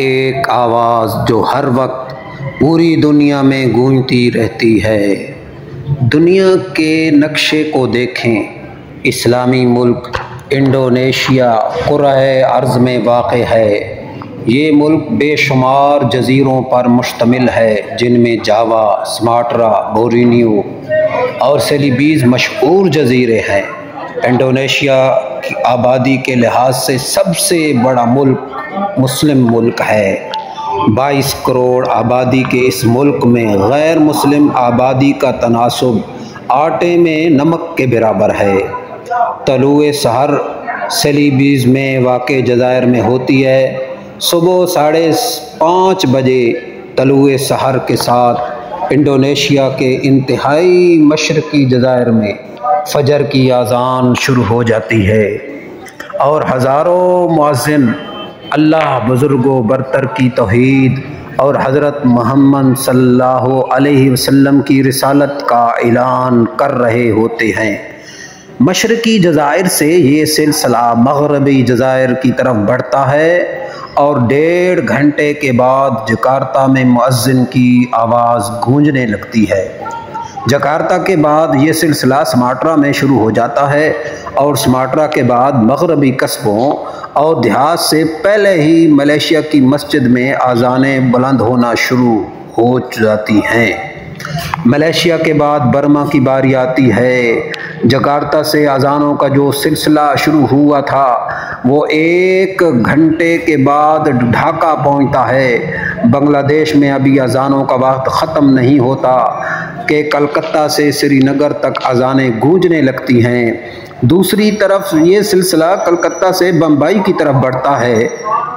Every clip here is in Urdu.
ایک آواز جو ہر وقت پوری دنیا میں گونجتی رہتی ہے۔ دنیا کے نقشے کو دیکھیں، اسلامی ملک انڈونیشیا کرۂ ارض میں واقع ہے۔ یہ ملک بے شمار جزیروں پر مشتمل ہے، جن میں جاوا، سماٹرا، بورنیو اور سیلیبیز مشہور جزیرے ہیں۔ انڈونیشیا کی آبادی کے لحاظ سے سب سے بڑا ملک مسلم ملک ہے۔ 22 کروڑ آبادی کے اس ملک میں غیر مسلم آبادی کا تناسب آٹے میں نمک کے برابر ہے۔ طلوع سحر سیلیبیز میں واقع جزائر میں ہوتی ہے۔ صبح 5:30 بجے طلوع سحر کے ساتھ انڈونیشیا کے انتہائی مشرقی جزائر میں فجر کی اذان شروع ہو جاتی ہے، اور ہزاروں مؤذن اللہ بزرگ و برتر کی توحید اور حضرت محمد صلی اللہ علیہ وسلم کی رسالت کا اعلان کر رہے ہوتے ہیں۔ مشرقی جزائر سے یہ سلسلہ مغربی جزائر کی طرف بڑھتا ہے، اور 1.5 گھنٹے کے بعد جکارتہ میں مؤذن کی آواز گونجنے لگتی ہے۔ جکارتہ کے بعد یہ سلسلہ سماٹرا میں شروع ہو جاتا ہے، اور سماٹرا کے بعد مغربی قصبوں اور دیہات سے پہلے ہی ملیشیا کی مسجد میں اذانیں بلند ہونا شروع ہو جاتی ہیں۔ ملیشیا کے بعد برما کی باری آتی ہے۔ جکارتہ سے اذانوں کا جو سلسلہ شروع ہوا تھا وہ 1 گھنٹے کے بعد ڈھاکہ پہنچتا ہے۔ بنگلہ دیش میں ابھی اذانوں کا وقت ختم نہیں ہوتا کہ کلکتہ سے سری نگر تک اذانیں گونجنے لگتی ہیں۔ دوسری طرف یہ سلسلہ کلکتہ سے بمبئی کی طرف بڑھتا ہے،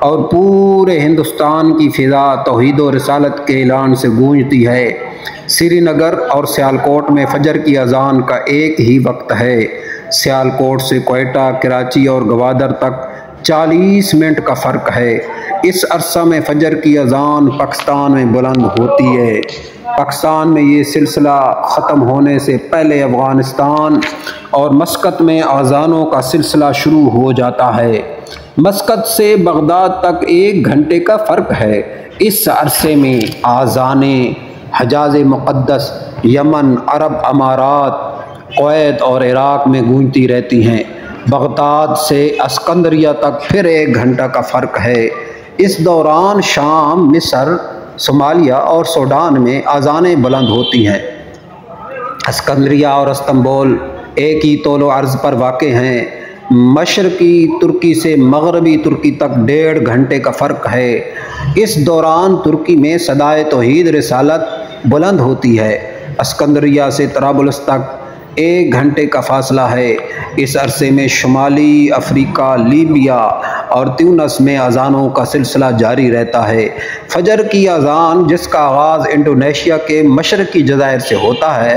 اور پورے ہندوستان کی فضا توحید و رسالت کے اعلان سے گونجتی ہے۔ سری نگر اور سیالکوٹ میں فجر کی اذان کا ایک ہی وقت ہے۔ سیالکوٹ سے کوئٹہ، کراچی اور گوادر تک 40 منٹ کا فرق ہے۔ اس عرصہ میں فجر کی اذان پاکستان میں بلند ہوتی ہے۔ پاکستان میں یہ سلسلہ ختم ہونے سے پہلے افغانستان اور مسقط میں اذانوں کا سلسلہ شروع ہو جاتا ہے۔ مسقط سے بغداد تک 1 گھنٹے کا فرق ہے۔ اس عرصے میں اذانیں حجاز مقدس، یمن، عرب امارات، کویت اور عراق میں گونجتی رہتی ہیں۔ بغداد سے اسکندریہ تک پھر 1 گھنٹہ کا فرق ہے۔ اس دوران شام، مصر، صومالیہ اور سوڈان میں اذانیں بلند ہوتی ہیں۔ اسکندریہ اور استنبول ایک ہی طول و عرض پر واقع ہیں۔ مشرقی ترکی سے مغربی ترکی تک 1.5 گھنٹے کا فرق ہے۔ اس دوران ترکی میں صدائے توحید رسالت بلند ہوتی ہے۔ اسکندریہ سے طرابلس تک 1 گھنٹے کا فاصلہ ہے۔ اس عرصے میں شمالی افریقہ، لیبیا اور تیونس میں اذانوں کا سلسلہ جاری رہتا ہے۔ فجر کی اذان، جس کا آغاز انڈونیشیا کے مشرقی جزائر سے ہوتا ہے،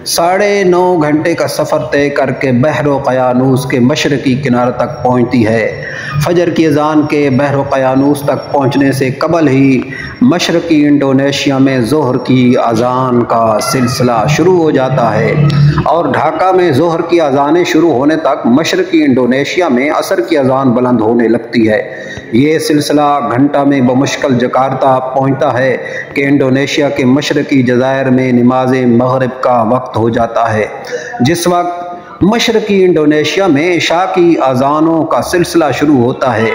9.5 گھنٹے کا سفر طے کر کے بحر اقیانوس کے مشرقی کنارے تک پہنچتی ہے۔ فجر کی اذان کے بحر اقیانوس تک پہنچنے سے قبل ہی مشرقی انڈونیشیا میں ظہر کی اذان کا سلسلہ شروع ہو جاتا ہے، اور ڈھاکہ میں ظہر کی اذانیں شروع ہونے تک مشرقی انڈونیشیا میں عصر کی اذان بلند ہونے لگتی ہے۔ یہ سلسلہ گھنٹہ میں بمشکل جکارتہ پہنچتا ہے کہ انڈونیشیا کے مشرقی جزائر میں نماز مغرب کا وقت ہو جاتا ہے۔ جس وقت مشرقی انڈونیشیا میں عشاء کی اذانوں کا سلسلہ شروع ہوتا ہے،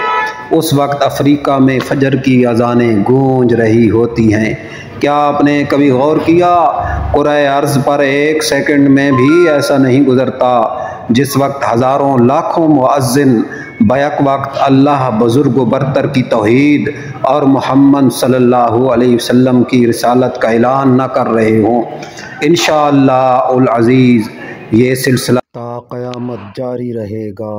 اس وقت افریقہ میں فجر کی اذانیں گونج رہی ہوتی ہیں۔ کیا آپ نے کبھی غور کیا، کرۂ ارض پر 1 سیکنڈ میں بھی ایسا نہیں گزرتا جس وقت ہزاروں لاکھوں مؤذن بیک وقت اللہ بزرگ و برتر کی توحید اور محمد صلی اللہ علیہ وسلم کی رسالت کا اعلان نہ کر رہے ہوں۔ انشاءاللہ العزیز یہ سلسلہ تا قیامت جاری رہے گا۔